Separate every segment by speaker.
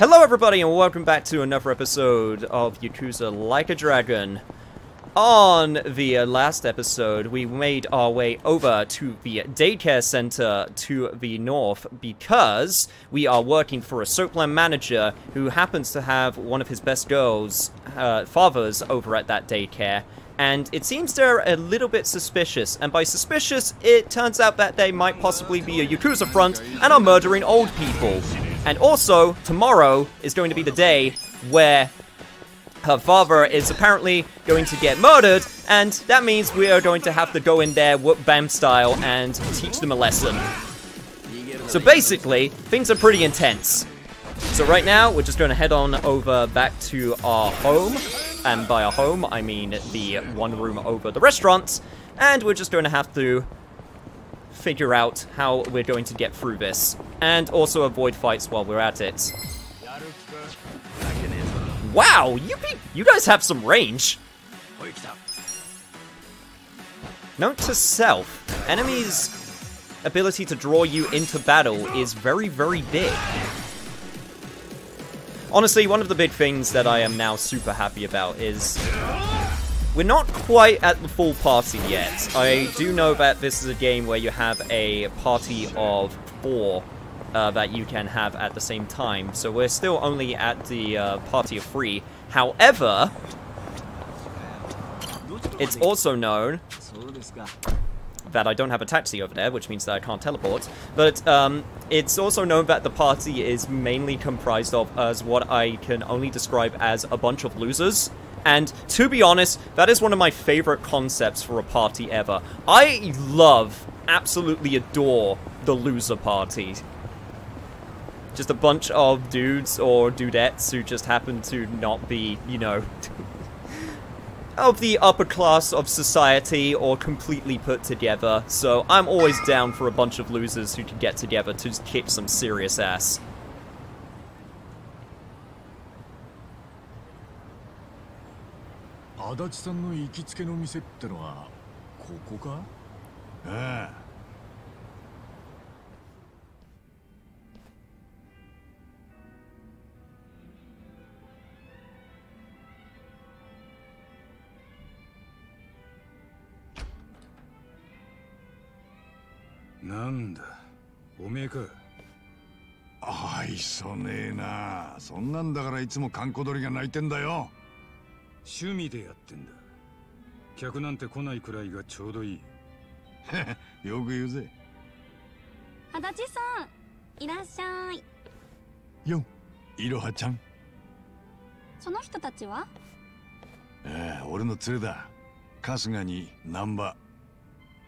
Speaker 1: Hello everybody and welcome back to another episode of Yakuza Like a Dragon. On the last episode, we made our way over to the daycare center to the north because we are working for a Soapland manager who happens to have one of his best girls' fathers over at that daycare. And it seems they're a little bit suspicious, and by suspicious, it turns out that they might possibly be a Yakuza front and are murdering old people. And also, tomorrow is going to be the day where her father is apparently going to get murdered, and that means we are going to have to go in there whoop bam style and teach them a lesson. So basically, things are pretty intense. So right now, we're just going to head on over back to our home, and by our home, I mean the one room over the restaurant, and we're just going to have to figure out how we're going to get through this, and also avoid fights while we're at it. Wow, you guys have some range. Note to self, enemies' ability to draw you into battle is very, very big. Honestly, one of the big things that I am now super happy about is we're not quite at the full party yet. I do know that this is a game where you have a party of 4 that you can have at the same time, so we're still only at the party of 3. However, it's also known that I don't have a taxi over there, which means that I can't teleport, but it's also known that the party is mainly comprised of as what I can only describe as a bunch of losers. And to be honest, that is one of my favorite concepts for a party ever. I love, absolutely adore the loser party. Just a bunch of dudes or dudettes who just happen to not be, you know, of the upper class of society or completely put together. So I'm always down for a bunch of losers who can get together to kick some serious ass.
Speaker 2: Nanda, おめえか。愛想ねえな。そんなんだからいつも閑古鳥が鳴いてんだよ。趣味でやってんだ。客なんて来ないくらいがちょうどいい。よく言うぜ。
Speaker 3: 足立さん、いらっしゃい。
Speaker 2: よ、いろはちゃん。
Speaker 3: その人たちは？
Speaker 2: 俺の連れだ。春日に難波。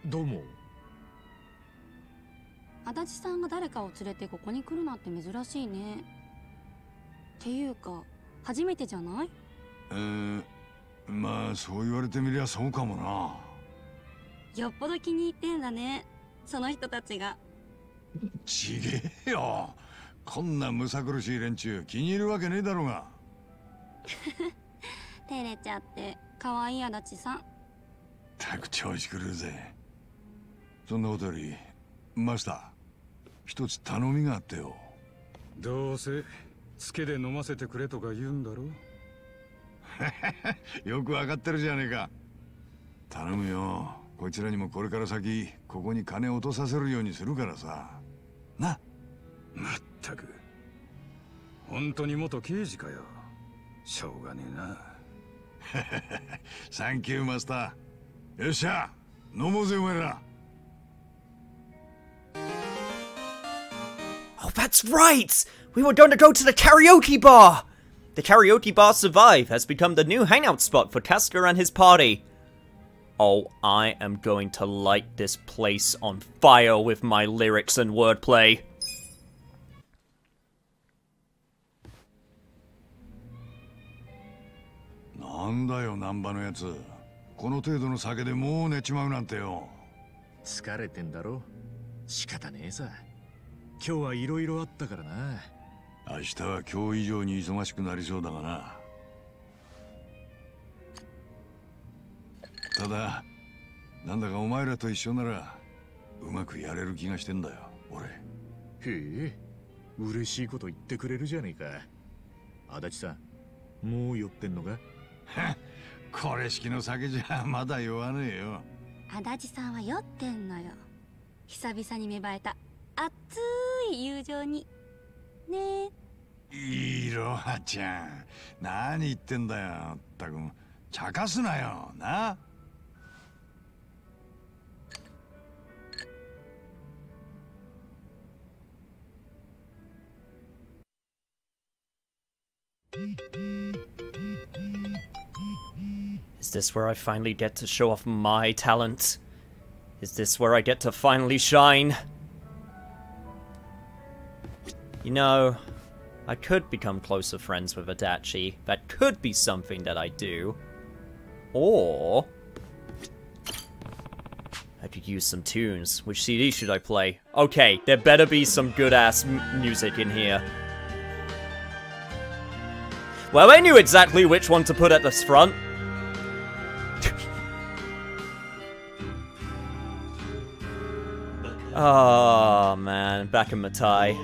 Speaker 2: どうも。
Speaker 3: 足立さんが誰かを連れてここに来るなんて珍しいね。っていうか、初めてじゃない？
Speaker 2: まあそう言われてみりゃそうかもな。
Speaker 3: よっぽど気に入ってんだね、その人たちが。
Speaker 2: ちげえよ。こんなむさ苦しい連中気に入るわけねえだろうが。
Speaker 3: 照れちゃって可愛い足立さん。
Speaker 2: たく調子狂うぜ。そんなことよりマスター、一つ頼みがあってよ。どうせつけで飲ませてくれとか言うんだろ。よくわかってるじゃねえか。頼むよ。こいつらにもこれから先ここに金を落とさせるようにするからさ。な。まったく。本当に元刑事かよ。しょうがねえな。サンキューマスター。よっしゃ、飲もうぜお前ら。
Speaker 1: Oh, that's right! We were going to go to the karaoke bar! The karaoke bar Survive has become the new hangout spot for Kasuga and his party. Oh, I am going to light this place on fire with my lyrics and wordplay.
Speaker 2: Nanda yo, Nanba no yatsu. この程度の酒でもう寝ちまうなんてよ。
Speaker 4: 疲れてんだろ。仕方ねえさ。今日はいろいろあったからな。
Speaker 2: 明日は今日以上に忙しくなりそうだがな。ただ、なんだかお前らと一緒ならうまくやれる気がしてんだよ、俺。
Speaker 4: へえ、嬉しいこと言ってくれるじゃねえか。足立さん、もう酔ってんのか？
Speaker 2: これ式の酒じゃまだ酔わねえよ。
Speaker 3: 足立さんは酔ってんのよ。久々に芽生えた熱い友情にねえ。
Speaker 2: いろはちゃん、何言ってんだよ。ったく茶化すなよな。
Speaker 1: Is this where I finally get to show off my talent? Is this where I get to finally shine? You know, I could become closer friends with Adachi. That could be something that I do. Or I could use some tunes. Which CD should I play? Okay, there better be some good-ass music in here. Well, I knew exactly which one to put at the front. Oh man, back in Matai.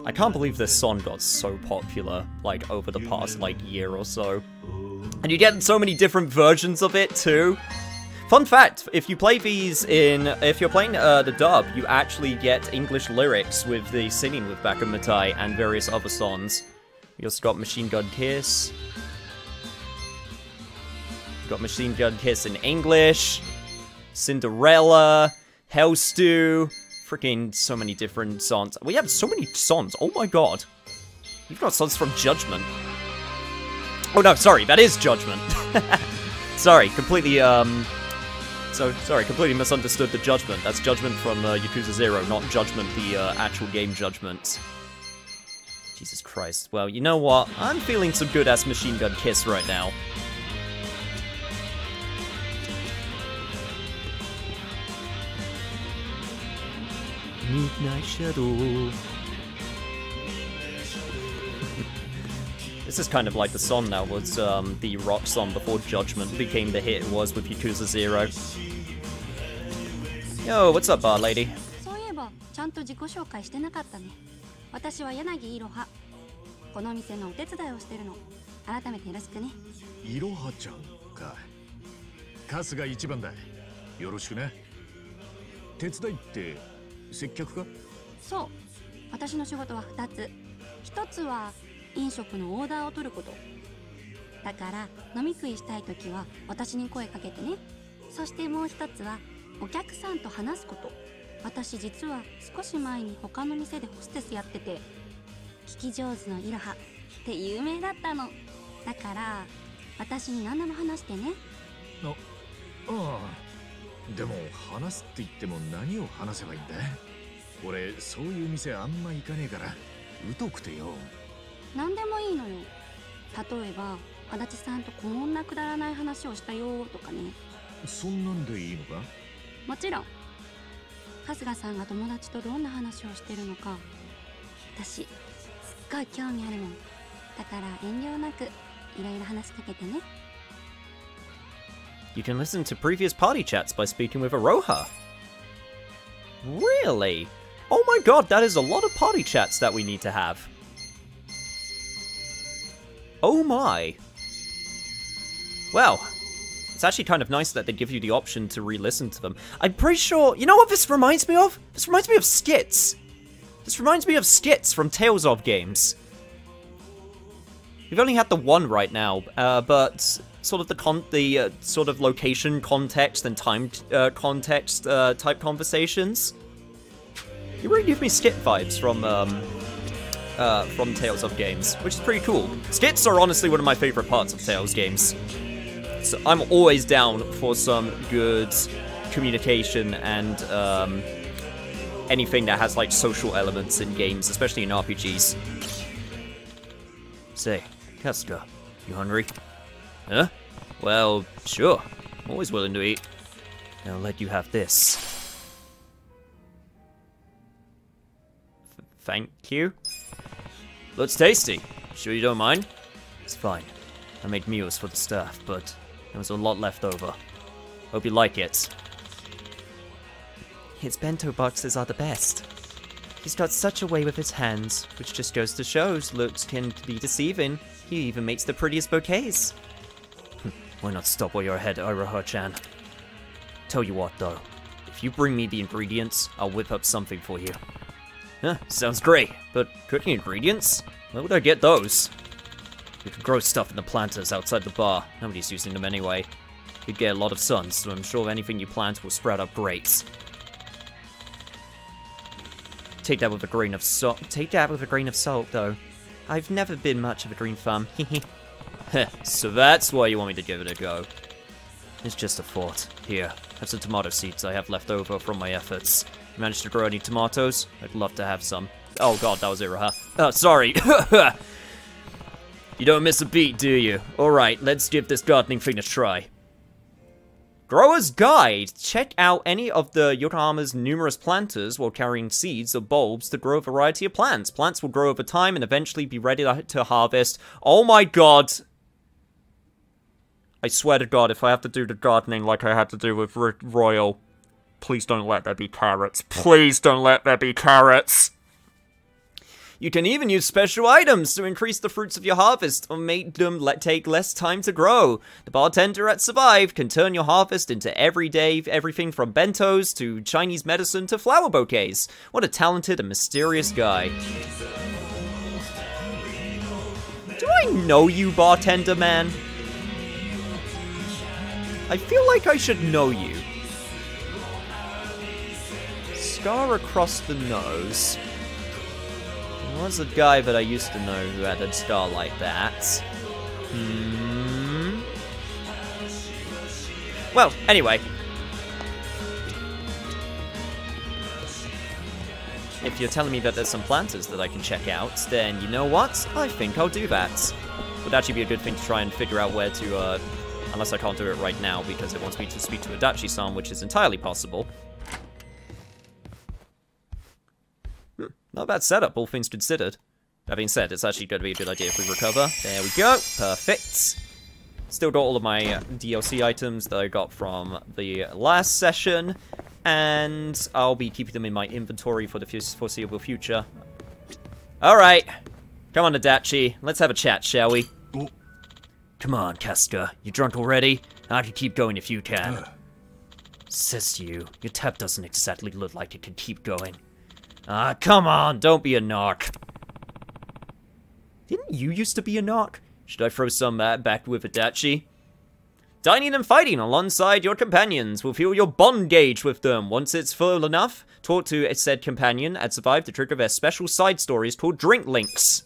Speaker 1: I can't believe this song got so popular, like, over the past, like, year or so. And you get so many different versions of it, too. Fun fact, if you play these if you're playing the dub, you actually get English lyrics with the singing with Back in Matai and various other songs. You also got Machine Gun Kiss. You got Machine Gun Kiss in English. Cinderella. Hell Stew. Freaking so many different songs. We have so many songs. Oh my god. You've got songs from Judgment. Oh no, sorry, that is Judgment. Sorry, completely, completely misunderstood the Judgment. That's Judgment from Yakuza 0, not Judgment, the actual game Judgment. Jesus Christ. Well, you know what? I'm feeling some good-ass Machine Gun Kiss right now. Midnight Shadow. This is kind of like the song that was the rock song before Judgment became the hit it was with Yakuza 0. Yo, what's up, bar lady?
Speaker 3: そういえばちゃんと自己紹介してなかったね。私は柳いろは。この店のお手伝いをしてるの。改めてよろしくね。
Speaker 4: いろはちゃんか。春日一番だ。よろしくね。手伝いって接客か？
Speaker 3: そう。私の仕事は2つ。1つは飲食のオーダーを取ること。だから飲み食いしたいときは私に声かけてね。そしてもう1つはお客さんと話すこと。私実は少し前に他の店でホステスやってて、聞き上手のいろはって有名だったの。だから私に何でも話してね。
Speaker 4: ああ。でも話すって言っても何を話せばいいんだ？俺そういう店あんま行かねえから疎くてよ。
Speaker 3: 何でもいいのよ。例えば足立さんとこんなくだらない話をしたよとかね。
Speaker 4: そんなんでいいのか？
Speaker 3: もちろん。春日さんが友達とどんな話をしてるのか私すっごい興味あるもん。だから遠慮なくいろいろ話しかけてね。
Speaker 1: You can listen to previous party chats by speaking with Aroha. Really? Oh my god, that is a lot of party chats that we need to have. Oh my. Well, it's actually kind of nice that they give you the option to re-listen to them. I'm pretty sure... You know what this reminds me of? This reminds me of skits. This reminds me of skits from Tales of games. We've only had the one right now, but... sort of the sort of location context and time context type conversations. You really give me skit vibes from Tales of games, which is pretty cool. Skits are honestly one of my favorite parts of Tales games. So I'm always down for some good communication and anything that has like social elements in games, especially in RPGs. Say, Kasuga, you hungry? Huh? Well, sure. Always willing to eat. I'll let you have this. Thank you. Looks tasty. Sure you don't mind? It's fine. I made meals for the staff, but there was a lot left over. Hope you like it. His bento boxes are the best. He's got such a way with his hands, which just goes to show looks can be deceiving. He even makes the prettiest bouquets. Why not stop while you're ahead, Iroha-chan? Tell you what, though. If you bring me the ingredients, I'll whip up something for you. Huh, sounds great, but cooking ingredients? Where would I get those? You can grow stuff in the planters outside the bar. Nobody's using them anyway. You'd get a lot of sun, so I'm sure anything you plant will sprout up great. Take that with a grain of salt. Take that with a grain of salt, though. I've never been much of a green thumb. So that's why you want me to give it a go. It's just a thought. Here, have some tomato seeds I have left over from my efforts. You managed to grow any tomatoes? I'd love to have some. Oh god, that was Iroha. Oh, sorry. You don't miss a beat, do you? Alright, let's give this gardening thing a try. Grower's Guide. Check out any of the Yokohama's numerous planters while carrying seeds or bulbs to grow a variety of plants. Plants will grow over time and eventually be ready to harvest. Oh my god. I swear to god, if I have to do the gardening like I had to do with Royal, please don't let there be carrots. Please don't let there be carrots. You can even use special items to increase the fruits of your harvest or make them take less time to grow. The bartender at Survive can turn your harvest into everything from bentos to Chinese medicine to flower bouquets. What a talented and mysterious guy. Do I know you, bartender man? I feel like I should know you. Scar across the nose. There was a guy that I used to know who had a scar like that. Well, anyway. If you're telling me that there's some planters that I can check out, then you know what? I think I'll do that. Would actually be a good thing to try and figure out where to, unless I can't do it right now because it wants me to speak to Adachi-san, which is entirely possible. Not a bad setup, all things considered. That being said, it's actually going to be a good idea if we recover. There we go. Perfect. Still got all of my DLC items that I got from the last session. And I'll be keeping them in my inventory for the foreseeable future. Alright. Come on, Adachi. Let's have a chat, shall we? Come on, Casca. You drunk already? I can keep going if you can. Says you. Your tap doesn't exactly look like it can keep going. Ah, come on, don't be a narc. Didn't you used to be a narc? Should I throw some back with Adachi? Dining and fighting alongside your companions will fuel your bond gauge with them. Once it's full enough, talk to a said companion and survive to trigger their special side stories called drink links.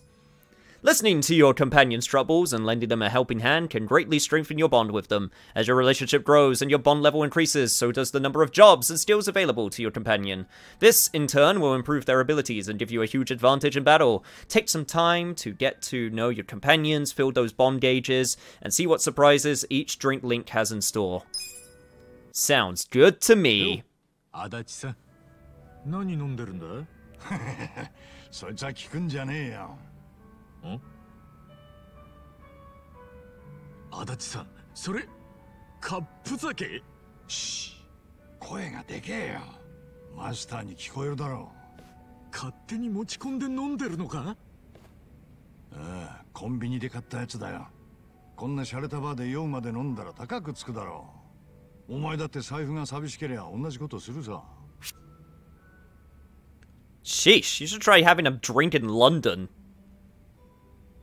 Speaker 1: Listening to your companion's troubles and lending them a helping hand can greatly strengthen your bond with them. As your relationship grows and your bond level increases, so does the number of jobs and skills available to your companion. This, in turn, will improve their abilities and give you a huge advantage in battle. Take some time to get to know your companions, fill those bond gauges, and see what surprises each drink link has in store. Sounds good to me.
Speaker 4: Adachi-san, 何飲んでるんだ?
Speaker 2: そいつは聞くんじゃねえよ。
Speaker 4: 足立さん、それカップ酒？
Speaker 2: シー、声がでけえよ。マスターに聞こえるだろう。
Speaker 4: 勝手に持ち込んで飲んでるのか？
Speaker 2: ああ、コンビニで買ったやつだよ。こんな洒落たバーで酔うまで飲んだら高くつくだろう。お前だって財布が寂しけりゃ同じことするさ。
Speaker 1: Sheesh, you should try having a drink in London.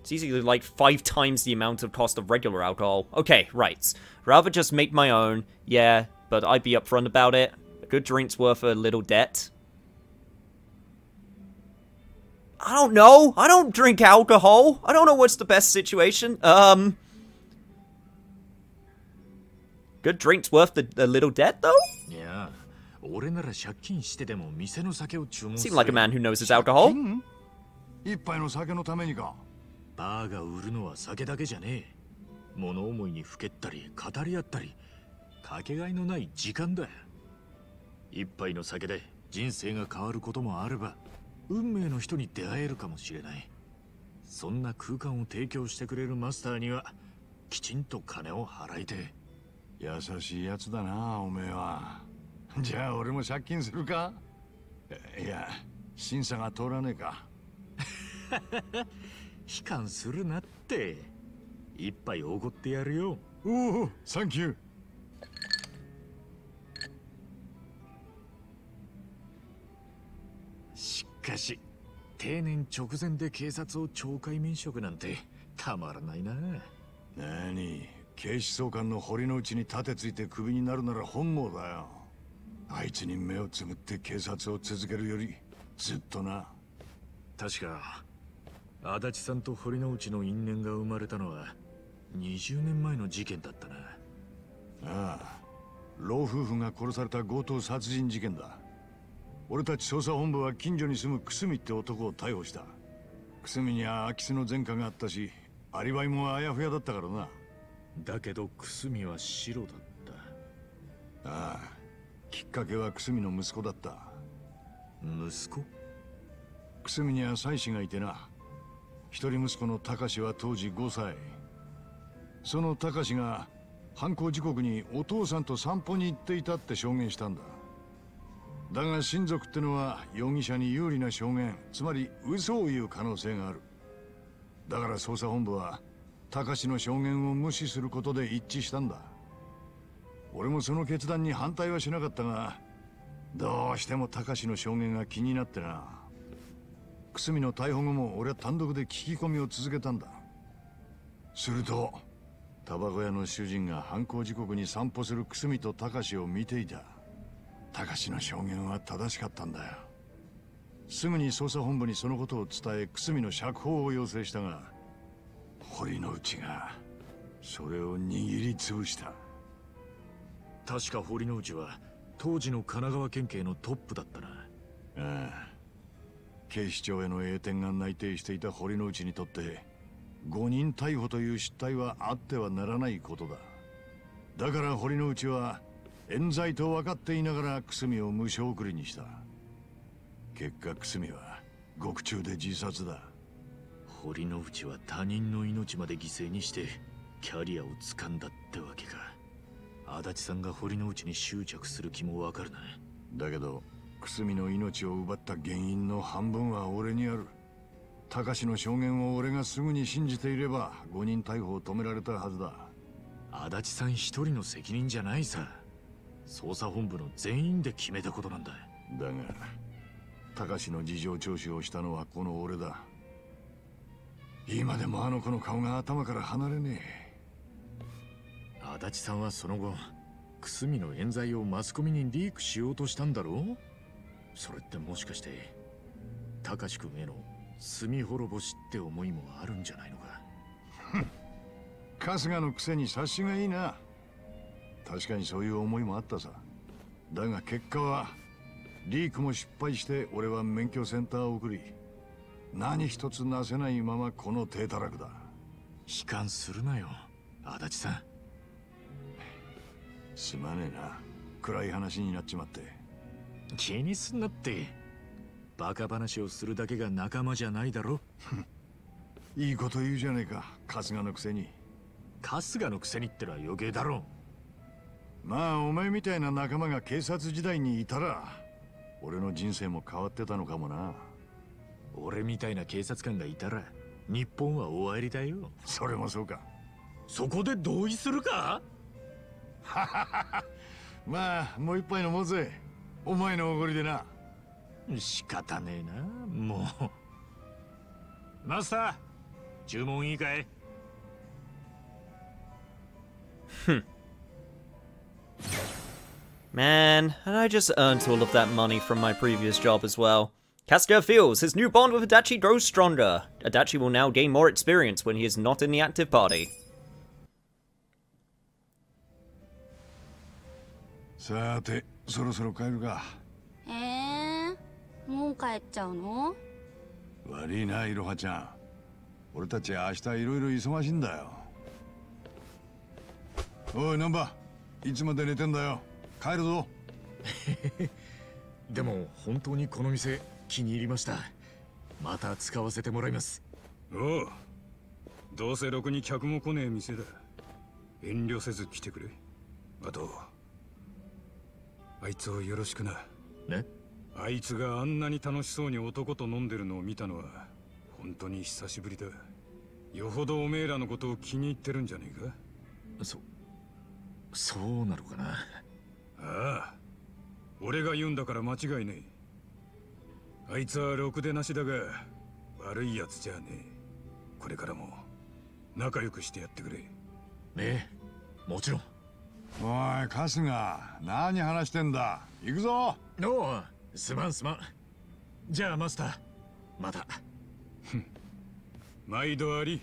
Speaker 1: It's easily like 5 times the amount of cost of regular alcohol. Okay, right. Rather just make my own. Yeah, but I'd be upfront about it. A good drink's worth a little debt. I don't know. I don't drink alcohol. I don't know what's the best situation. Good drink's worth a little debt, though?
Speaker 4: Yeah. 俺なら借金してでも店の酒を注文する。
Speaker 1: Seem like a man who knows his alcohol.
Speaker 2: 一杯の酒のためにか。
Speaker 4: バーが売るのは酒だけじゃねえ。物思いにふけったり語り合ったり、かけがえのない時間だ。一杯の酒で人生が変わることもあれば、運命の人に出会えるかもしれない。そんな空間を提供してくれるマスターにはきちんと金を払いて。
Speaker 2: 優しいやつだな、おめえは。じゃあ俺も借金するか？いや、審査が通らねえか。
Speaker 4: 悲観するなって。一杯おごってやるよ。
Speaker 2: おお、サンキュー。
Speaker 4: しかし定年直前で警察を懲戒免職なんてたまらないな。
Speaker 2: 何、警視総監の堀之内に盾ついてクビになるなら本望だよ。あいつに目をつむって警察を続けるよりずっとな。
Speaker 4: 確か足立さんと堀之内の因縁が生まれたのは20年前の事件だったな。
Speaker 2: ああ、老夫婦が殺された強盗殺人事件だ。俺たち捜査本部は近所に住む久住って男を逮捕した。久住には空き巣の前科があったし、アリバイもあやふやだったからな。
Speaker 4: だけど久住は白だった。
Speaker 2: ああ、きっかけは久住の息子だった。
Speaker 4: 息子？
Speaker 2: 久住には妻子がいてな。一人息子の隆は当時5歳。その隆が犯行時刻にお父さんと散歩に行っていたって証言したんだ。だが親族ってのは容疑者に有利な証言、つまり嘘を言う可能性がある。だから捜査本部は隆の証言を無視することで一致したんだ。俺もその決断に反対はしなかったが、どうしても隆の証言が気になってな。久住の逮捕後も俺は単独で聞き込みを続けたんだ。するとタバコ屋の主人が犯行時刻に散歩する久住と隆を見ていた。隆の証言は正しかったんだよ。すぐに捜査本部にそのことを伝え、久住の釈放を要請したが、堀之内がそれを握りつぶした。
Speaker 4: 確か堀之内は当時の神奈川県警のトップだったな。
Speaker 2: ああ、警視庁への栄転が内定していた堀之内にとって誤認逮捕という失態はあってはならないことだ。だから堀之内は冤罪と分かっていながら久住を無償送りにした。結果久住は獄中で自殺だ。
Speaker 4: 堀之内は他人の命まで犠牲にしてキャリアを掴んだってわけか。足立さんが堀之内に執着する気もわかるな。
Speaker 2: だけど久住の命を奪った原因の半分は俺にある。隆の証言を俺がすぐに信じていれば誤認逮捕を止められたはずだ。
Speaker 4: 足立さん一人の責任じゃないさ。捜査本部の全員で決めたことなんだ。
Speaker 2: だが隆の事情聴取をしたのはこの俺だ。今でもあの子の顔が頭から離れねえ。
Speaker 4: 足立さんはその後久住の冤罪をマスコミにリークしようとしたんだろう。それってもしかして隆君への罪滅ぼしって思いもあるんじゃないのか。
Speaker 2: 春日のくせに察しがいいな。確かにそういう思いもあったさ。だが結果はリークも失敗して俺は免許センターを送り、何一つなせないままこの低たらくだ。
Speaker 4: 悲観するなよ足立さん。
Speaker 2: すまねえな、暗い話になっちまって。
Speaker 4: 気にすんなって。バカ話をするだけが仲間じゃないだろ。
Speaker 2: いいこと言うじゃねえか、春日のくせに。
Speaker 4: 春日のくせにってのは余計だろ。
Speaker 2: まあお前みたいな仲間が警察時代にいたら俺の人生も変わってたのかもな。
Speaker 4: 俺みたいな警察官がいたら日本は終わりだよ。
Speaker 2: それもそうか。
Speaker 4: そこで同意するか。
Speaker 2: まあもう一杯飲もうぜ、お前のおごりでな。
Speaker 4: 仕方ねえなもう。マスター注文いいかい。
Speaker 1: Man, and I just earned all of that money from my previous job as well. Casca feels his new bond with Adachi grows stronger. Adachi will now gain more experience when he is not in the active party.
Speaker 2: さて、そろそろ帰るか。
Speaker 3: もう帰っちゃうの？
Speaker 2: 悪いな、いろはちゃん。俺たち明日いろいろ忙しいんだよ。おい、ナンバー、いつまで寝てんだよ。帰るぞ。
Speaker 4: でも本当にこの店気に入りました。また使わせてもらいます。
Speaker 5: おう、どうせろくに客も来ねえ店だ。遠慮せず来てくれ。あとあいつをよろしくな。
Speaker 4: ね。
Speaker 5: あいつがあんなに楽しそうに男と飲んでるのを見たのは本当に久しぶりだ。よほどおめえらのことを気に入ってるんじゃねえか。
Speaker 4: そうなのかな。
Speaker 5: ああ、俺が言うんだから間違いねえ。あいつはろくでなしだが悪いやつじゃねえ。これからも仲良くしてやってくれ。
Speaker 4: ねえ、もちろん。
Speaker 2: おい春日、何話してんだ。行くぞ。
Speaker 4: おう、すまん。じゃあマスター、また。
Speaker 5: 毎度あり。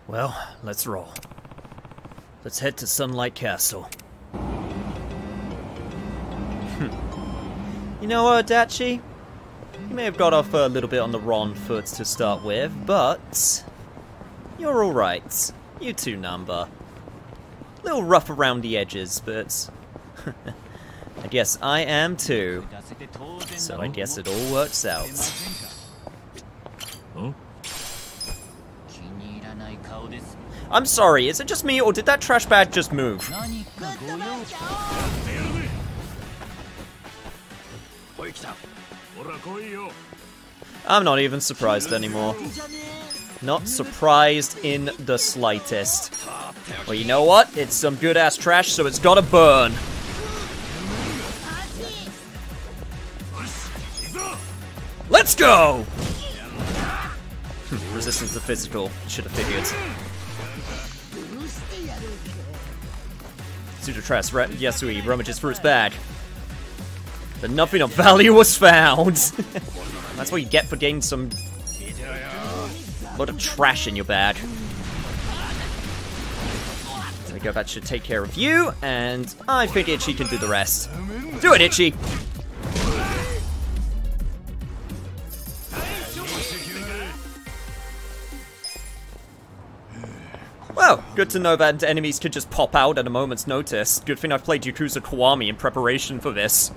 Speaker 1: Well, let's roll. Let's head to Sunlight Castle. You know what, Dachi? You may have got off a little bit on the wrong foot to start with, but you're alright. You too, Number. A little rough around the edges, but I guess I am too. So I guess it all works out.
Speaker 4: Huh?
Speaker 1: I'm sorry, is it just me, or did that trash bag just move? I'm not even surprised anymore. Not surprised in the slightest. Well, you know what? It's some good-ass trash, so it's gotta burn. Let's go! Resistance to physical. Should have figured. Pseudo-Trash Yasui rummages for his bag. But nothing of value was found. That's what you get for getting some lot of trash in your bag. There we go, that should take care of you, and I think Itchy can do the rest. Do it, Itchy! Well, good to know that enemies could just pop out at a moment's notice. Good thing I've played Yakuza Kiwami in preparation for this.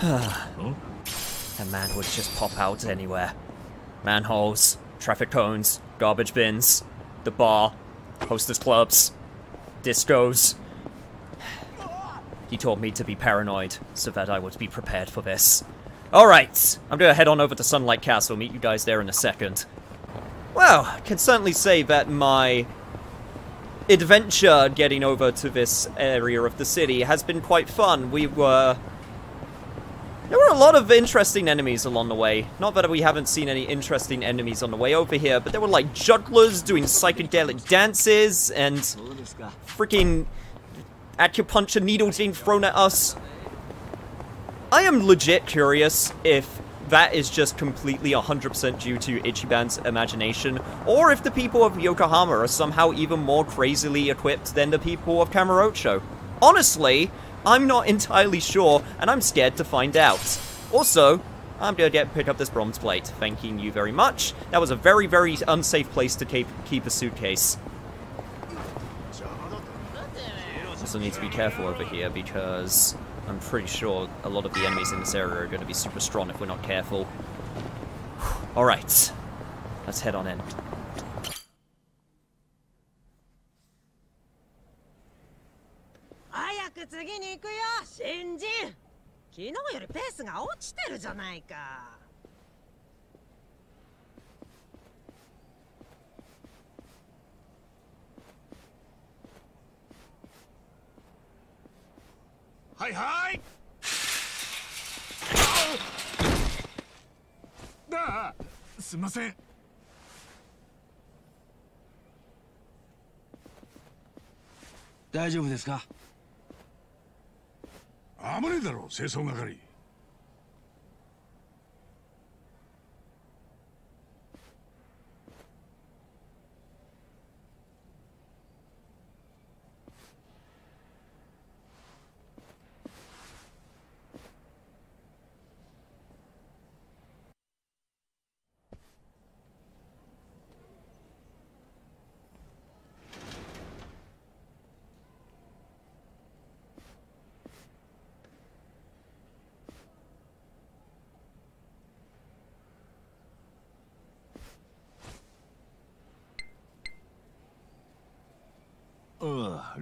Speaker 1: A man would just pop out anywhere. Manholes, traffic cones, garbage bins, the bar, hostess clubs, discos. He told me to be paranoid, so that I would be prepared for this. Alright, I'm gonna head on over to Sunlight Castle, meet you guys there in a second. Well, I can certainly say that my adventure getting over to this area of the city has been quite fun. There were a lot of interesting enemies along the way. Not that we haven't seen any interesting enemies on the way over here, but there were like jugglers doing psychedelic dances and freaking acupuncture needles being thrown at us. I am legit curious if that is just completely 100% due to Ichiban's imagination, or if the people of Yokohama are somehow even more crazily equipped than the people of Kamurocho. Honestly, I'm not entirely sure, and I'm scared to find out. Also, I'm gonna pick up this bronze plate. Thanking you very much. That was a very, very unsafe place to keep a suitcase. Also need to be careful over here because I'm pretty sure a lot of the enemies in this area are going to be super strong if we're not careful. Alright, let's head on in.
Speaker 6: 次に行くよ、新人。昨日よりペースが落ちてるじゃないか。
Speaker 4: はいはい。ああ、すみません。
Speaker 7: 大丈夫ですか？
Speaker 2: 危ねえだろ、清掃係。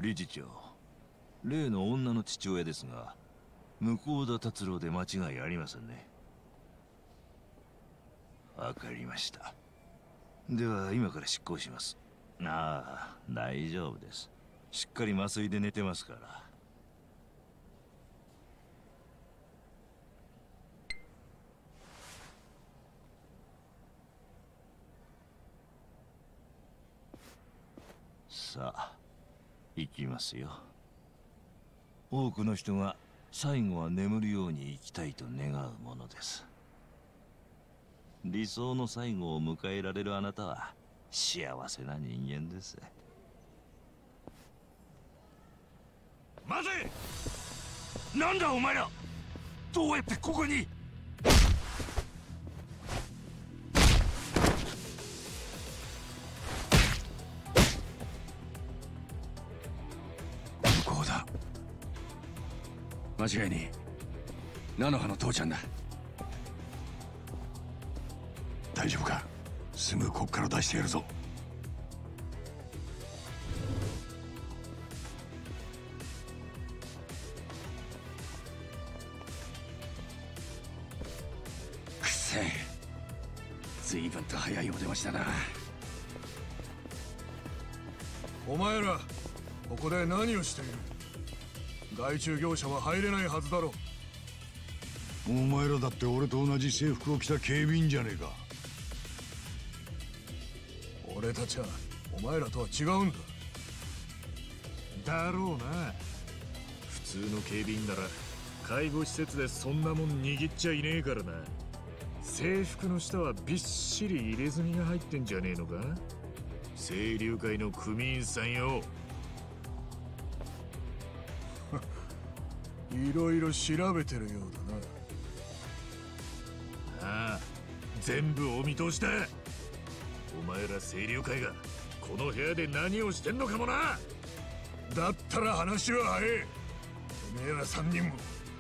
Speaker 8: 理事長、例の女の父親ですが、向田達郎で間違いありませんね。わかりました。では今から執行します。ああ、大丈夫です。しっかり麻酔で寝てますから。さあ、行きますよ。多くの人が最後は眠るように生きたいと願うものです。理想の最後を迎えられるあなたは幸せな人間です。
Speaker 2: 待て！なんだお前ら！どうやってここに？向こうだ。間違いねえ。菜の葉の父ちゃんだ。大丈夫か？すぐこっから出してやるぞ。くせえ、随分と早いお出ましだな。
Speaker 5: お前らここで何をしている？外注業者は入れないはずだろ。
Speaker 2: お前らだって俺と同じ制服を着た警備員じゃねえか。
Speaker 5: 俺たちはお前らとは違うんだ。
Speaker 4: だろうな。普通の警備員なら介護施設でそんなもん握っちゃいねえからな。制服の下はびっしり入れ墨が入ってんじゃねえのか？清流会の組員さんよ。
Speaker 5: いろいろ調べてるようだな。
Speaker 4: ああ、全部お見通しだ。お前ら清流会がこの部屋で何をしてんのかもな。
Speaker 5: だったら話は早え。てめえら3人も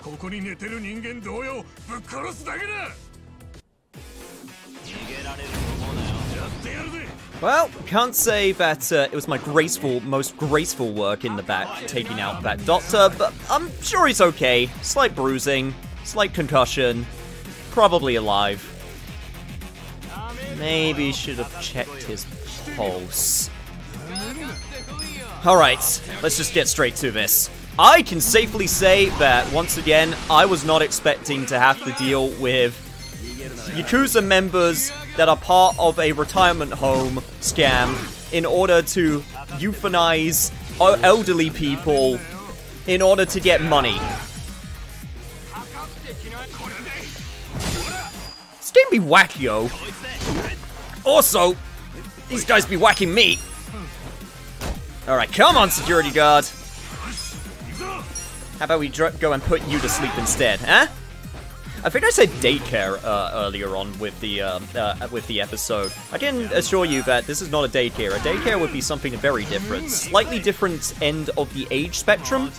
Speaker 5: ここに寝てる人間同様ぶっ殺すだけだ。
Speaker 4: 逃げられると思うなよ。やってやるぜ。
Speaker 1: Well, can't say that it was my most graceful work in the back, taking out that doctor, but I'm sure he's okay. Slight bruising, slight concussion, probably alive. Maybe should have checked his pulse. Alright, let's just get straight to this. I can safely say that, once again, I was not expecting to have to deal with Yakuza members that are part of a retirement home scam in order to euthanize elderly people in order to get money. This game be wacky, yo. Also, these guys be whacking me. Alright, come on, security guard. How about we go and put you to sleep instead, huh? I think I said daycare earlier on with the episode. I can assure you that this is not a daycare. A daycare would be something very different. Slightly different end of the age spectrum.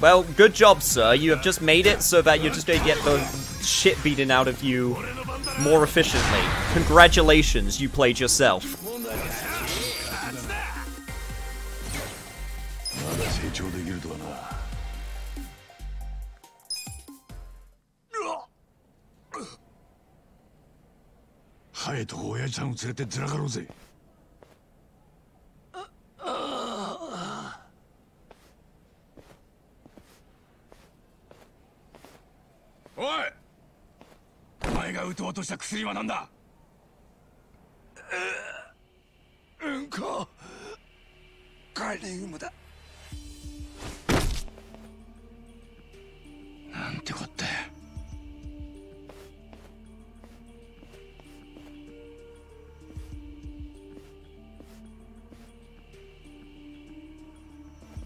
Speaker 1: Well, good job, sir. You have just made it so that you're just going to get the shit beaten out of you more efficiently. Congratulations, you played yourself.
Speaker 2: Oi! お前が撃とうとした薬は何だ？うんこ。カリウムだ。なんてこった。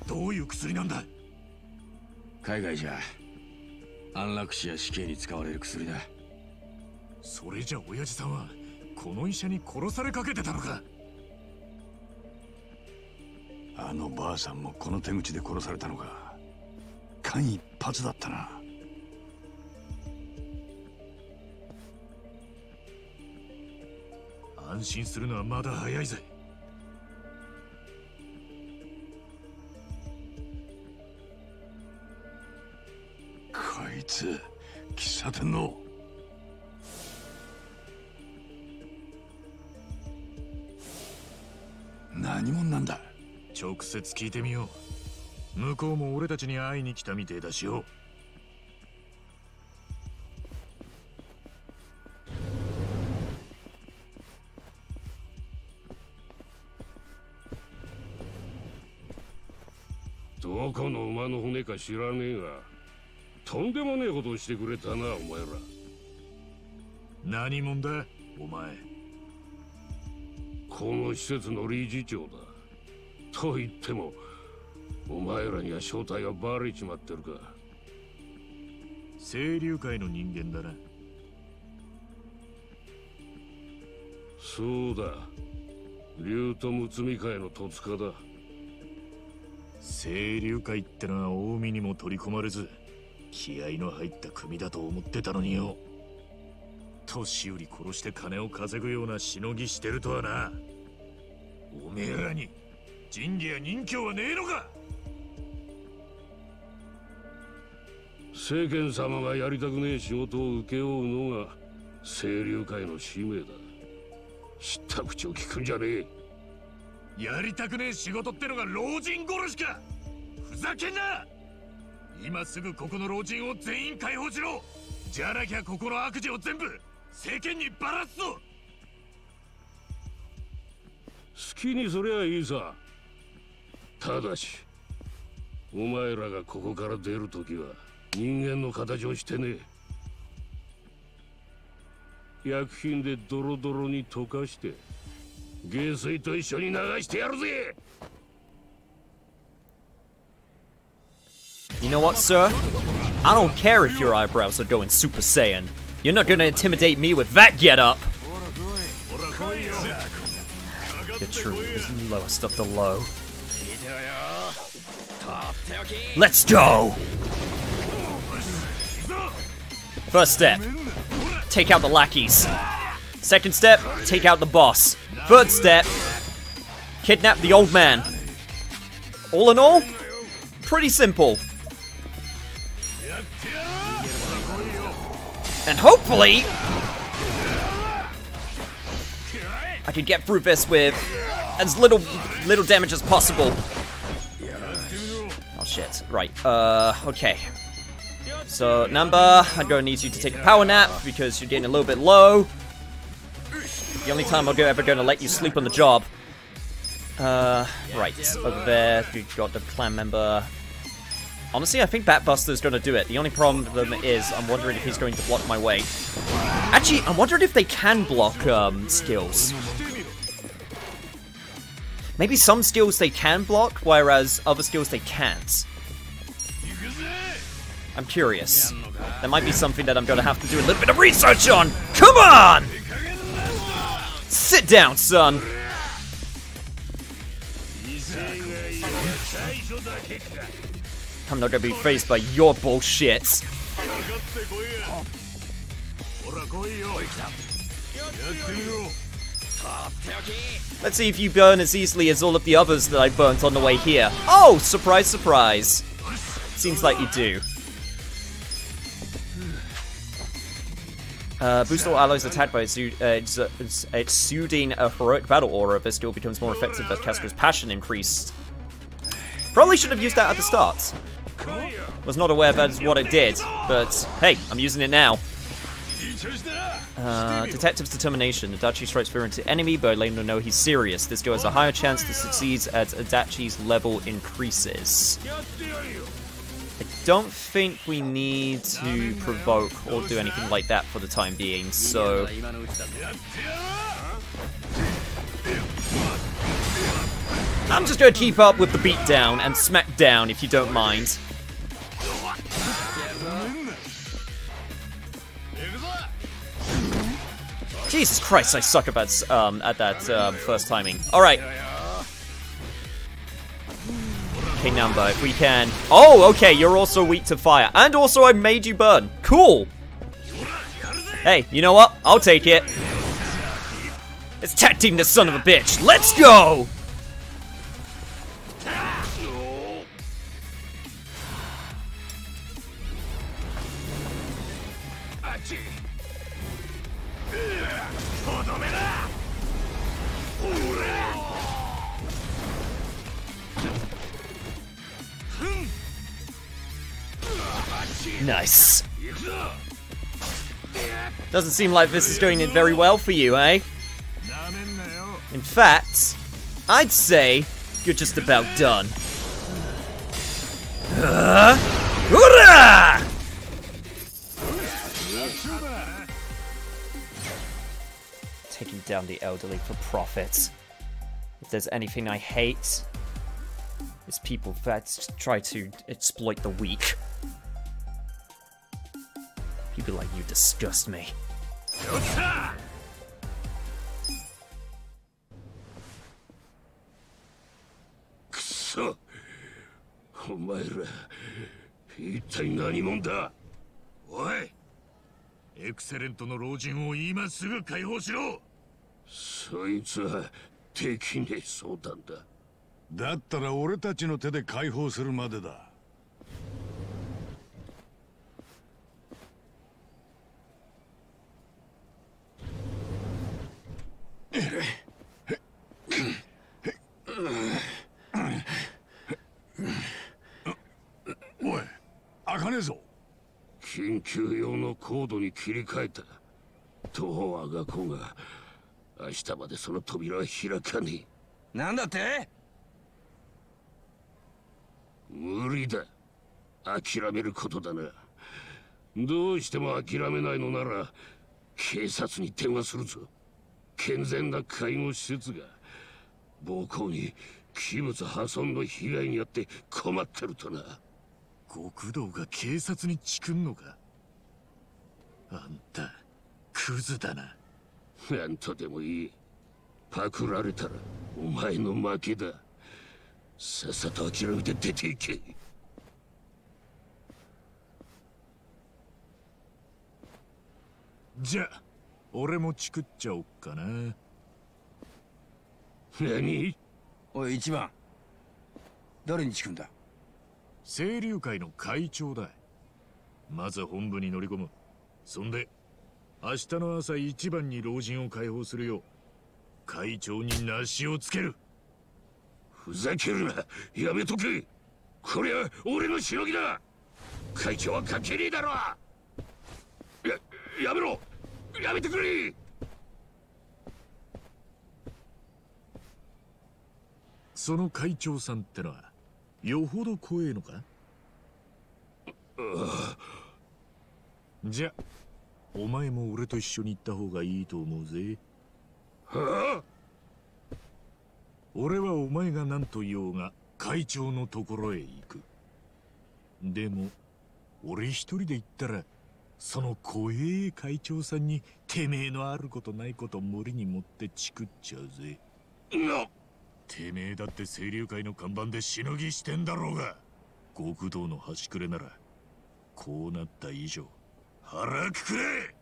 Speaker 5: どういう薬なんだ？
Speaker 2: 海外じゃ安楽死や死刑に使われる薬だ。
Speaker 4: それじゃ親父さんはこの医者に殺されかけてたのか。
Speaker 2: あのばあさんもこの手口で殺されたのか。間一髪だったな。
Speaker 4: 安心するのはまだ早いぜ。
Speaker 2: つ喫茶店の何者なんだ。
Speaker 4: 直接聞いてみよう。向こうも俺たちに会いに来たみてえだしよ。
Speaker 9: どこの馬の骨か知らねえが、とんでもねえことをしてくれたな、お前ら。
Speaker 4: 何者だお前。
Speaker 9: この施設の理事長だ。と言ってもお前らには正体がバレちまってるか。
Speaker 4: 清流会の人間だな。
Speaker 9: そうだ、竜とむつみ会の戸塚だ。
Speaker 4: 清流会ってのは近江にも取り込まれず気合の入った組だと思ってたのによ。年寄り殺して金を稼ぐようなしのぎしてるとはな。おめえらに仁義や任侠はねえのか。
Speaker 9: 世間様がやりたくねえ仕事を請け負うのが清流会の使命だ。知った口を聞くんじゃねえ。
Speaker 4: やりたくねえ仕事ってのが老人殺しか。ふざけんな。今すぐここの老人を全員解放しろ。じゃなきゃここの悪事を全部世間にばらすぞ。
Speaker 9: 好きにすりゃいいさ。ただしお前らがここから出るときは人間の形をしてねえ。薬品でドロドロに溶かして下水と一緒に流してやるぜ。
Speaker 1: You know what, sir? I don't care if your eyebrows are going Super Saiyan. You're not gonna intimidate me with that getup. The truth is lowest of the low. Let's go! First step, take out the lackeys. Second step, take out the boss. Third step, kidnap the old man. All in all, pretty simple. And hopefully, I can get through this with as little damage as possible. Oh shit, right, okay. So, Namba, I'm gonna need you to take a power nap because you're getting a little bit low. The only time I'm ever gonna let you sleep on the job. Right, over there, we've got the clan member. Honestly, I think Batbuster's gonna do it. The only problem is, I'm wondering if he's going to block my way. Actually, I'm wondering if they can block, skills. Maybe some skills they can block, whereas other skills they can't. I'm curious. There might be something that I'm gonna have to do a little bit of research on! Come on! Sit down, son! I'm not gonna be faced by your bullshit. Let's see if you burn as easily as all of the others that I burnt on the way here. Oh, surprise, surprise. Seems like you do. Boost all allies attacked by exuding a heroic battle aura. This skill becomes more effective as Cascar's passion increased. Probably should have used that at the start. Was not aware that is what it did, but hey, I'm using it now. Detective's determination. Adachi strikes fear into enemy, but letting them know he's serious. This skill has a higher chance to succeed as Adachi's level increases. I don't think we need to provoke or do anything like that for the time being, so... I'm just gonna keep up with the beatdown and smack down, if you don't mind. Jesus Christ, I suck at that first timing. Alright. Okay, Namba, if we can... Oh, okay, you're also weak to fire. And also I made you burn. Cool! Hey, you know what? I'll take it. Let's tag team this son of a bitch. Let's go! Nice. Doesn't seem like this is going in very well for you, eh? In fact, I'd say you're just about done. Hoorah! Taking down the elderly for profit. If there's anything I hate, it's people that try to exploit the weak. People like you disgust me.
Speaker 9: Kuso! お前ら、一体何者だ? おい! エクセレントの老人を今すぐ解放しろ! そいつはできねえ相談だ。
Speaker 2: だったら俺たちの手で解放するまでだ。おい、開かねえぞ。
Speaker 9: 緊急用のコードに切り替えた。どうあがこうが、明日までその扉は開かねえ。
Speaker 7: なんだって？
Speaker 9: 無理だ。諦めることだな。どうしても諦めないのなら、警察に電話するぞ。健全な介護施設が暴行に器物破損の被害に遭って困ってるとな。
Speaker 4: 極道が警察にチクんのか？あんたクズだな。
Speaker 9: なんとでもいい。パクられたらお前の負けだ。さっさと諦めて出ていけ。
Speaker 4: じゃあ俺もチクっちゃおっかな。
Speaker 9: 何？
Speaker 7: おい一番、誰にチクんだ？
Speaker 4: 清流会の会長だ。まず本部に乗り込む。そんで明日の朝一番に老人を解放するよう会長に梨をつける。
Speaker 9: ふざけるな。やめとけ。これは俺のしのぎだ。会長は関係ねえだろ。やめろ。やめてくれ。
Speaker 4: その会長さんってのはよほど怖えのか？じゃお前も俺と一緒に行った方がいいと思うぜ。
Speaker 9: はあ？
Speaker 4: 俺はお前が何と言おうが会長のところへ行く。でも俺一人で行ったらその怖え会長さんにてめえのあることないこと無理に持ってチクっちゃうぜ。てめえだって清流会の看板でしのぎしてんだろうが。極道の端くれならこうなった以上腹くくれ。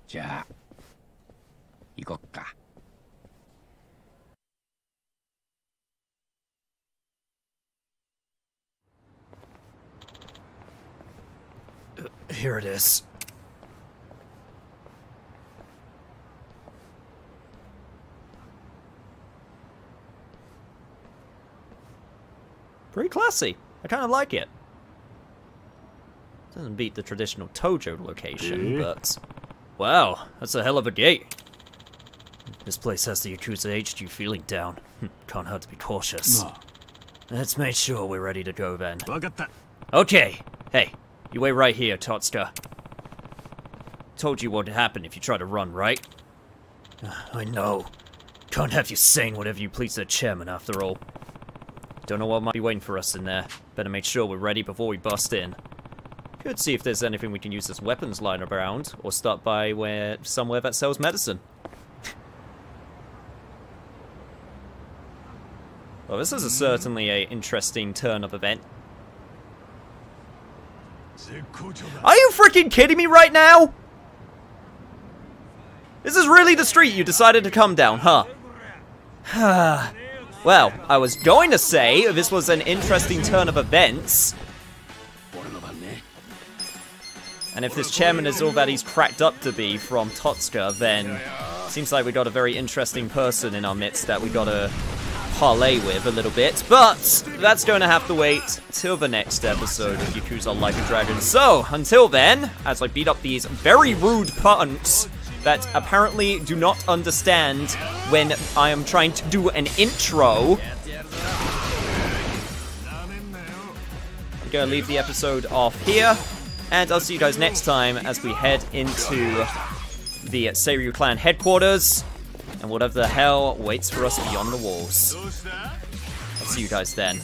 Speaker 7: じゃあ行こっか。
Speaker 1: Here it is. Pretty classy. I kind of like it. Doesn't beat the traditional Tojo location, but... Wow, that's a hell of a gate. This place has the Yakuza HQ feeling down. Can't hurt to be cautious. Let's make sure we're ready to go then. Okay. Hey, you wait right here, Totsuka. Told you what would happen if you try to run, right? I know. Can't have you saying whatever you please to the chairman, after all. Don't know what might be waiting for us in there. Better make sure we're ready before we bust in. Could see if there's anything we can use as weapons lying around, or stop by somewhere that sells medicine. Well, this is certainly an interesting turn of event. Are you freaking kidding me right now? This is really the street you decided to come down, huh? Well, I was going to say this was an interesting turn of events. And if this chairman is all that he's cracked up to be from Totsuka, then seems like we got a very interesting person in our midst that we gotta parlay with a little bit. But that's going to have to wait till the next episode of Yakuza Like a Dragon. So, until then, as I beat up these very rude punks that apparently do not understand when I am trying to do an intro, I'm gonna leave the episode off here, and I'll see you guys next time as we head into the Seiryu clan headquarters, and whatever the hell waits for us beyond the walls. I'll see you guys then.